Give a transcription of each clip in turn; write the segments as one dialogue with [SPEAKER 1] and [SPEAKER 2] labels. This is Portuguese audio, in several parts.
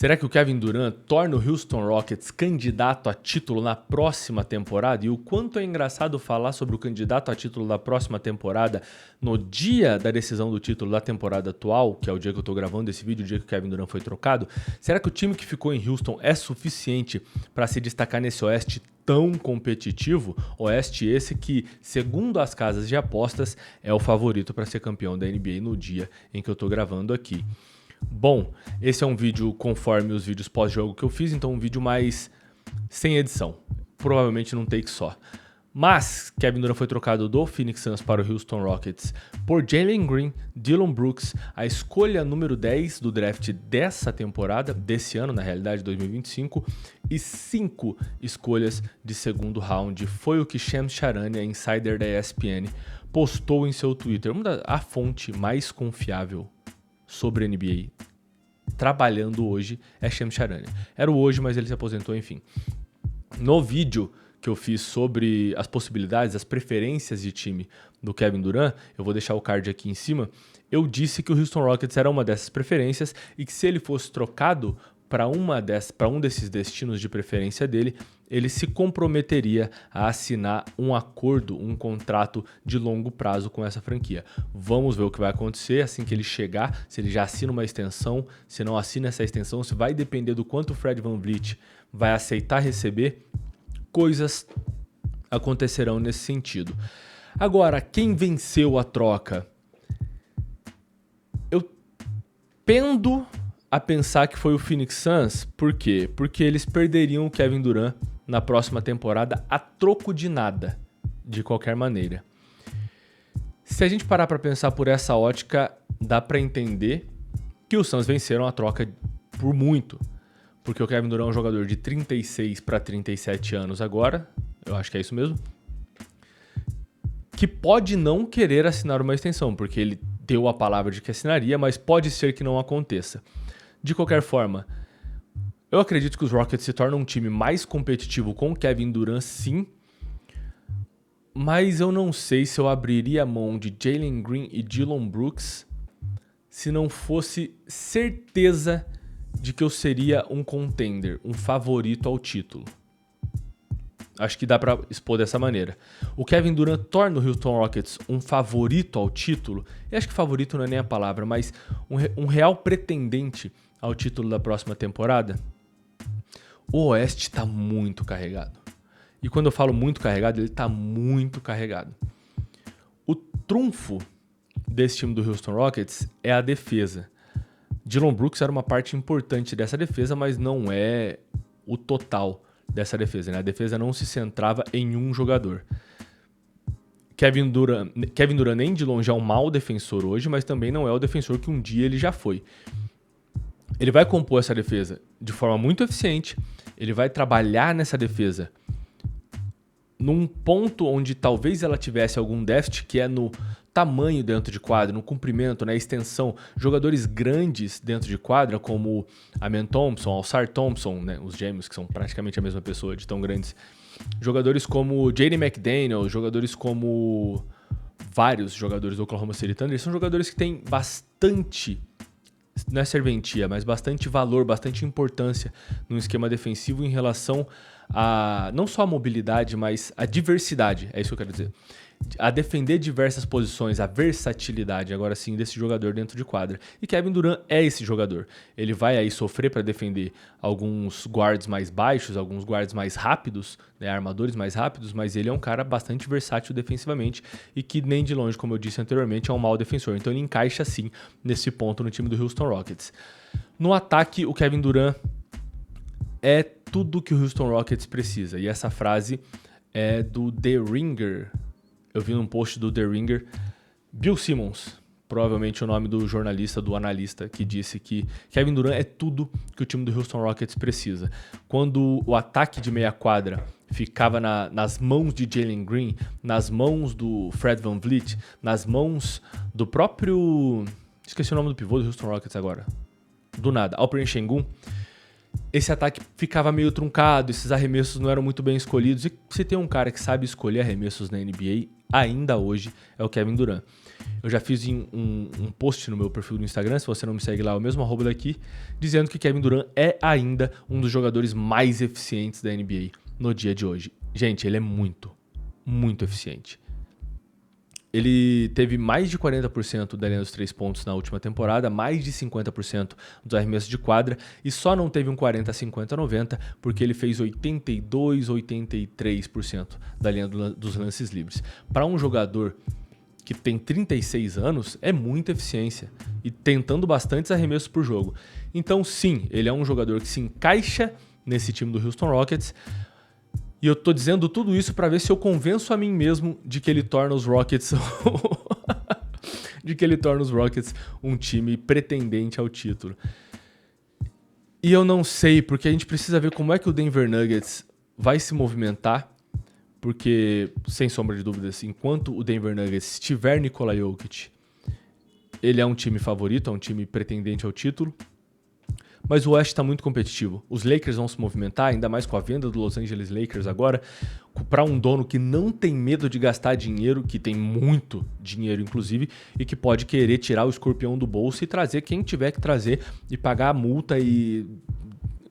[SPEAKER 1] Será que o Kevin Durant torna o Houston Rockets candidato a título na próxima temporada? E o quanto é engraçado falar sobre o candidato a título da próxima temporada no dia da decisão do título da temporada atual, que é o dia que eu estou gravando esse vídeo, o dia que o Kevin Durant foi trocado. Será que o time que ficou em Houston é suficiente para se destacar nesse Oeste tão competitivo? Oeste esse que, segundo as casas de apostas, é o favorito para ser campeão da NBA no dia em que eu estou gravando aqui. Bom, esse é um vídeo conforme os vídeos pós-jogo que eu fiz, então um vídeo mais sem edição, provavelmente num take só. Mas Kevin Durant foi trocado do Phoenix Suns para o Houston Rockets por Jalen Green, Dillon Brooks, a escolha número 10 do draft dessa temporada, desse ano, na realidade 2025, e 5 escolhas de segundo round. Foi o que Shams Charania, insider da ESPN, postou em seu Twitter, a fonte mais confiável sobre NBA, trabalhando hoje, é Shams Charania. Era o hoje, mas ele se aposentou, enfim. No vídeo que eu fiz sobre as possibilidades, as preferências de time do Kevin Durant, eu vou deixar o card aqui em cima, eu disse que o Houston Rockets era uma dessas preferências e que se ele fosse trocado para um desses destinos de preferência dele, ele se comprometeria a assinar um acordo, um contrato de longo prazo com essa franquia. Vamos ver o que vai acontecer assim que ele chegar, se ele já assina uma extensão, se não assina essa extensão, se vai depender do quanto o Fred VanVleet vai aceitar receber, coisas acontecerão nesse sentido. Agora, quem venceu a troca? Eu pendo a pensar que foi o Phoenix Suns. Por quê? Porque eles perderiam o Kevin Durant na próxima temporada a troco de nada, de qualquer maneira. Se a gente parar para pensar por essa ótica, dá para entender que os Suns venceram a troca por muito, porque o Kevin Durant é um jogador de 36 para 37 anos agora, eu acho que é isso mesmo, que pode não querer assinar uma extensão, porque ele deu a palavra de que assinaria, mas pode ser que não aconteça. De qualquer forma, eu acredito que os Rockets se tornam um time mais competitivo com o Kevin Durant, sim, mas eu não sei se eu abriria a mão de Jalen Green e Dillon Brooks se não fosse certeza de que eu seria um contender, um favorito ao título. Acho que dá para expor dessa maneira. O Kevin Durant torna o Houston Rockets um favorito ao título, e acho que favorito não é nem a palavra, mas um real pretendente ao título da próxima temporada. O Oeste está muito carregado. E quando eu falo muito carregado, ele está muito carregado. O trunfo desse time do Houston Rockets é a defesa. Dillon Brooks era uma parte importante dessa defesa, mas não é o total dessa defesa, né? A defesa não se centrava em um jogador. Kevin Durant nem de longe é um mau defensor hoje, mas também não é o defensor que um dia ele já foi. Ele vai compor essa defesa de forma muito eficiente, ele vai trabalhar nessa defesa num ponto onde talvez ela tivesse algum déficit, que é no tamanho dentro de quadra, no comprimento, na extensão. Jogadores grandes dentro de quadra, como Amen Thompson, Alsar Thompson, né, os gêmeos, que são praticamente a mesma pessoa, de tão grandes. Jogadores como Jaden McDaniel, jogadores como vários jogadores do Oklahoma City Thunder, são jogadores que têm bastante, não é serventia, mas bastante valor, bastante importância no esquema defensivo em relação a não só a mobilidade, mas a diversidade, é isso que eu quero dizer. A defender diversas posições, a versatilidade, agora sim, desse jogador dentro de quadra. E Kevin Durant é esse jogador. Ele vai aí sofrer para defender alguns guards mais baixos, alguns guards mais rápidos, né, armadores mais rápidos, mas ele é um cara bastante versátil defensivamente e que nem de longe, como eu disse anteriormente, é um mau defensor. Então ele encaixa sim nesse ponto no time do Houston Rockets. No ataque, o Kevin Durant é tudo que o Houston Rockets precisa. E essa frase é do The Ringer. Eu vi num post do The Ringer, Bill Simmons, provavelmente o nome do jornalista, do analista, que disse que Kevin Durant é tudo que o time do Houston Rockets precisa. Quando o ataque de meia quadra ficava nas mãos de Jalen Green, nas mãos do Fred VanVleet, nas mãos do próprio... Esqueci o nome do pivô do Houston Rockets agora. Do nada, Alperen Sengun. esse ataque ficava meio truncado, esses arremessos não eram muito bem escolhidos. E se tem um cara que sabe escolher arremessos na NBA, ainda hoje, é o Kevin Durant. Eu já fiz um post no meu perfil do Instagram, se você não me segue lá, é o mesmo arroba daqui, dizendo que Kevin Durant é ainda um dos jogadores mais eficientes da NBA no dia de hoje. Gente, ele é muito, muito eficiente. Ele teve mais de 40% da linha dos 3 pontos na última temporada, mais de 50% dos arremessos de quadra, e só não teve um 40, 50, 90 porque ele fez 82, 83% da linha dos lances livres. Para um jogador que tem 36 anos, é muita eficiência e tentando bastantes arremessos por jogo. Então sim, ele é um jogador que se encaixa nesse time do Houston Rockets. E eu tô dizendo tudo isso para ver se eu convenço a mim mesmo de que ele torna os Rockets um time pretendente ao título. E eu não sei, porque a gente precisa ver como é que o Denver Nuggets vai se movimentar, porque, sem sombra de dúvidas, enquanto o Denver Nuggets tiver Nikola Jokic, ele é um time favorito, é um time pretendente ao título. Mas o Oeste está muito competitivo. Os Lakers vão se movimentar, ainda mais com a venda do Los Angeles Lakers agora, para um dono que não tem medo de gastar dinheiro, que tem muito dinheiro inclusive, e que pode querer tirar o escorpião do bolso e trazer quem tiver que trazer e pagar a multa e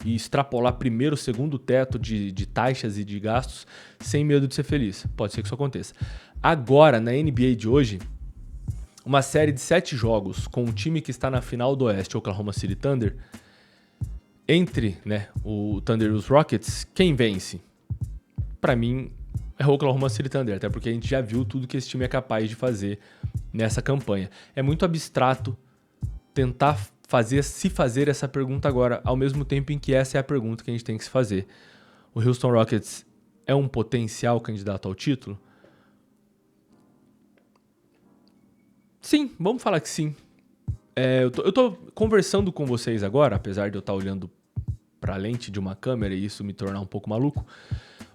[SPEAKER 1] extrapolar primeiro, segundo teto de taxas e de gastos sem medo de ser feliz. Pode ser que isso aconteça. Agora, na NBA de hoje, uma série de 7 jogos com o time que está na final do Oeste, Oklahoma City Thunder, entre o Thunder e os Rockets, quem vence? Para mim, é o Oklahoma City Thunder, até porque a gente já viu tudo que esse time é capaz de fazer nessa campanha. É muito abstrato tentar se fazer essa pergunta agora, ao mesmo tempo em que essa é a pergunta que a gente tem que se fazer. O Houston Rockets é um potencial candidato ao título? Sim, vamos falar que sim. Eu tô conversando com vocês agora, apesar de eu estar olhando para a lente de uma câmera e isso me tornar um pouco maluco,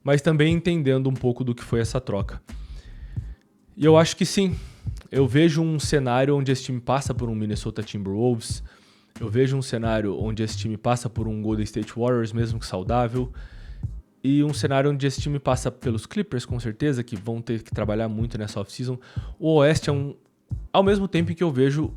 [SPEAKER 1] mas também entendendo um pouco do que foi essa troca. E eu acho que sim. Eu vejo um cenário onde esse time passa por um Minnesota Timberwolves, eu vejo um cenário onde esse time passa por um Golden State Warriors, mesmo que saudável, e um cenário onde esse time passa pelos Clippers, com certeza, que vão ter que trabalhar muito nessa off-season. O Oeste é ao mesmo tempo em que eu vejo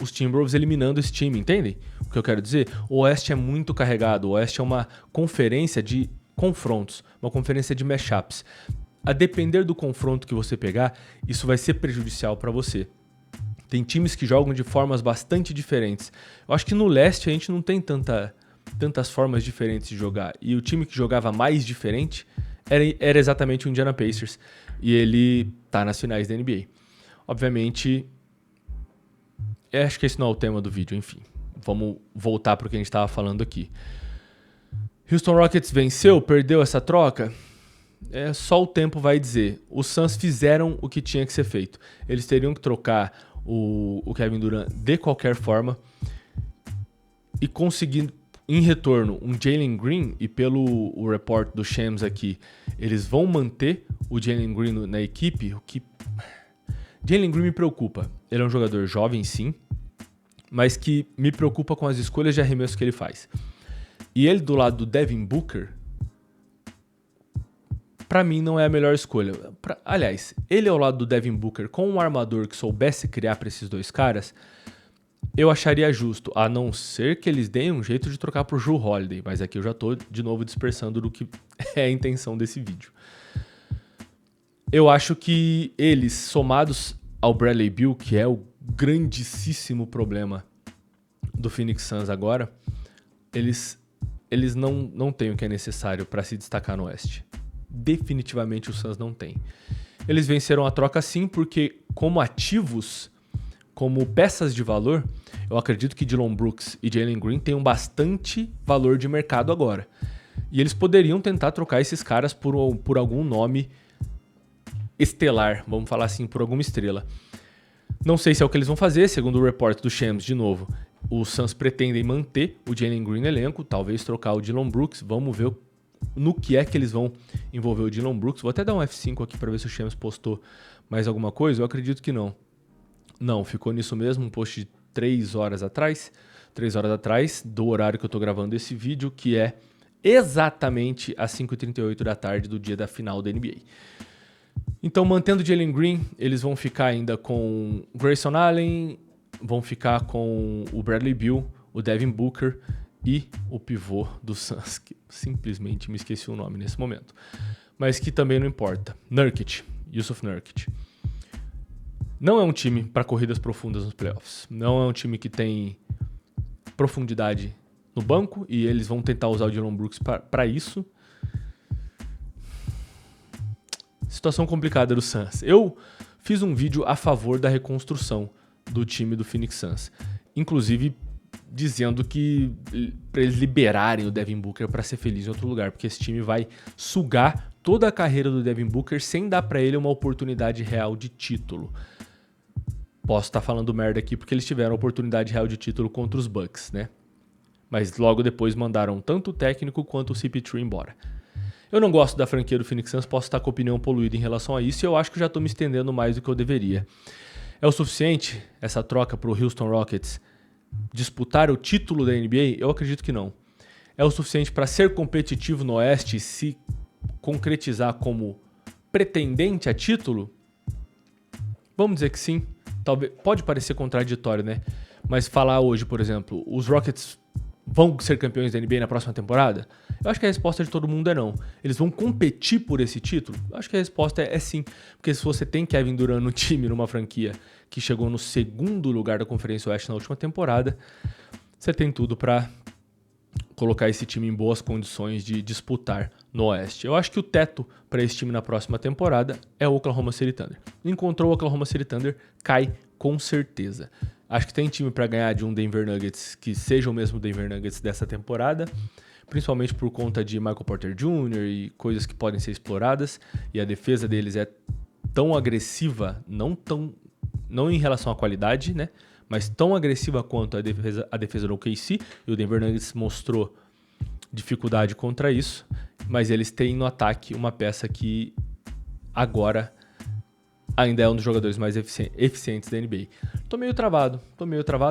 [SPEAKER 1] os Timberwolves eliminando esse time, entendem o que eu quero dizer? O Oeste é muito carregado, o Oeste é uma conferência de confrontos, uma conferência de matchups. A depender do confronto que você pegar, isso vai ser prejudicial para você. Tem times que jogam de formas bastante diferentes. Eu acho que no Leste a gente não tem tantas formas diferentes de jogar. E o time que jogava mais diferente era exatamente o Indiana Pacers. E ele tá nas finais da NBA. Obviamente, acho que esse não é o tema do vídeo, enfim. Vamos voltar para o que a gente estava falando aqui. Houston Rockets venceu, perdeu essa troca? Só o tempo vai dizer. Os Suns fizeram o que tinha que ser feito. Eles teriam que trocar o Kevin Durant de qualquer forma e conseguir, em retorno, um Jalen Green, e pelo report do Shams aqui, eles vão manter o Jalen Green na equipe, o que... Jalen Green me preocupa. Ele é um jogador jovem, sim, mas que me preocupa com as escolhas de arremesso que ele faz. E ele do lado do Devin Booker, pra mim não é a melhor escolha. Aliás, ele ao lado do Devin Booker com um armador que soubesse criar para esses dois caras, eu acharia justo, a não ser que eles deem um jeito de trocar pro Jrue Holiday, mas aqui eu já tô de novo dispersando do que é a intenção desse vídeo. Eu acho que eles, somados ao Bradley Beal, que é o grandíssimo problema do Phoenix Suns agora, eles não têm o que é necessário para se destacar no Oeste. Definitivamente o Suns não tem. Eles venceram a troca sim, porque como ativos, como peças de valor, eu acredito que Dillon Brooks e Jalen Green tenham bastante valor de mercado agora. E eles poderiam tentar trocar esses caras por algum nome estelar, vamos falar assim, por alguma estrela. Não sei se é o que eles vão fazer, segundo o report do Shams, de novo. Os Suns pretendem manter o Jalen Green no elenco, talvez trocar o Dillon Brooks. Vamos ver no que é que eles vão envolver o Dillon Brooks. Vou até dar um F5 aqui para ver se o Shams postou mais alguma coisa. Eu acredito que não. Não, ficou nisso mesmo, um post de 3 horas atrás. 3 horas atrás do horário que eu tô gravando esse vídeo, que é exatamente às 5h38 da tarde do dia da final da NBA. Então, mantendo o Jalen Green, eles vão ficar ainda com Grayson Allen, vão ficar com o Bradley Beal, o Devin Booker e o pivô do Suns, que simplesmente me esqueci o nome nesse momento, mas que também não importa. Nurkic, Jusuf Nurkic. Não é um time para corridas profundas nos playoffs. Não é um time que tem profundidade no banco e eles vão tentar usar o Dillon Brooks para isso. Situação complicada do Suns. Eu fiz um vídeo a favor da reconstrução do time do Phoenix Suns, inclusive dizendo que para eles liberarem o Devin Booker para ser feliz em outro lugar, porque esse time vai sugar toda a carreira do Devin Booker sem dar para ele uma oportunidade real de título. Posso estar falando merda aqui porque eles tiveram a oportunidade real de título contra os Bucks, né? Mas logo depois mandaram tanto o técnico quanto o CP3 embora. Eu não gosto da franquia do Phoenix Suns, posso estar com opinião poluída em relação a isso e eu acho que já estou me estendendo mais do que eu deveria. É o suficiente essa troca para o Houston Rockets disputar o título da NBA? Eu acredito que não. É o suficiente para ser competitivo no Oeste e se concretizar como pretendente a título? Vamos dizer que sim. Talvez, pode parecer contraditório, né? Mas falar hoje, por exemplo, os Rockets vão ser campeões da NBA na próxima temporada? Eu acho que a resposta de todo mundo é não. Eles vão competir por esse título? Eu acho que a resposta é sim. Porque se você tem Kevin Durant no time, numa franquia que chegou no 2º lugar da Conferência Oeste na última temporada, você tem tudo para colocar esse time em boas condições de disputar no Oeste. Eu acho que o teto para esse time na próxima temporada é o Oklahoma City Thunder. Encontrou o Oklahoma City Thunder, cai com certeza. Acho que tem time para ganhar de um Denver Nuggets que seja o mesmo Denver Nuggets dessa temporada, principalmente por conta de Michael Porter Jr. e coisas que podem ser exploradas, e a defesa deles é tão agressiva, não em relação à qualidade, né? Mas tão agressiva quanto a defesa do OKC, e o Denver Nuggets mostrou dificuldade contra isso, mas eles têm no ataque uma peça que agora ainda é um dos jogadores mais eficientes da NBA. Tô meio travado,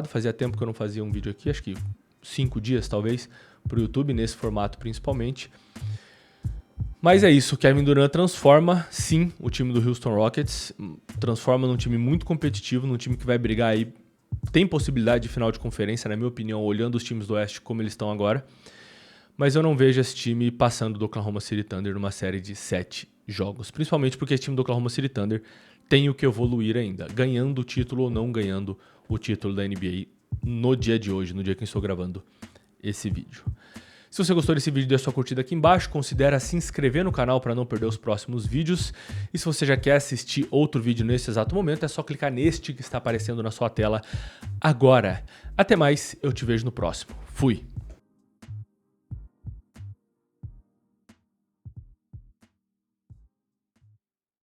[SPEAKER 1] fazia tempo que eu não fazia um vídeo aqui, acho que 5 dias talvez, pro YouTube, nesse formato principalmente. Mas é isso, Kevin Durant transforma, sim, o time do Houston Rockets, transforma num time muito competitivo, num time que vai brigar aí, tem possibilidade de final de conferência, na minha opinião, olhando os times do Oeste como eles estão agora, mas eu não vejo esse time passando do Oklahoma City Thunder numa série de 7 jogos, principalmente porque esse time do Oklahoma City Thunder tem o que evoluir ainda, ganhando o título ou não ganhando o título da NBA no dia de hoje, no dia que eu estou gravando esse vídeo. Se você gostou desse vídeo, deixa sua curtida aqui embaixo, considere se inscrever no canal para não perder os próximos vídeos. E se você já quer assistir outro vídeo nesse exato momento, é só clicar neste que está aparecendo na sua tela agora. Até mais, eu te vejo no próximo. Fui!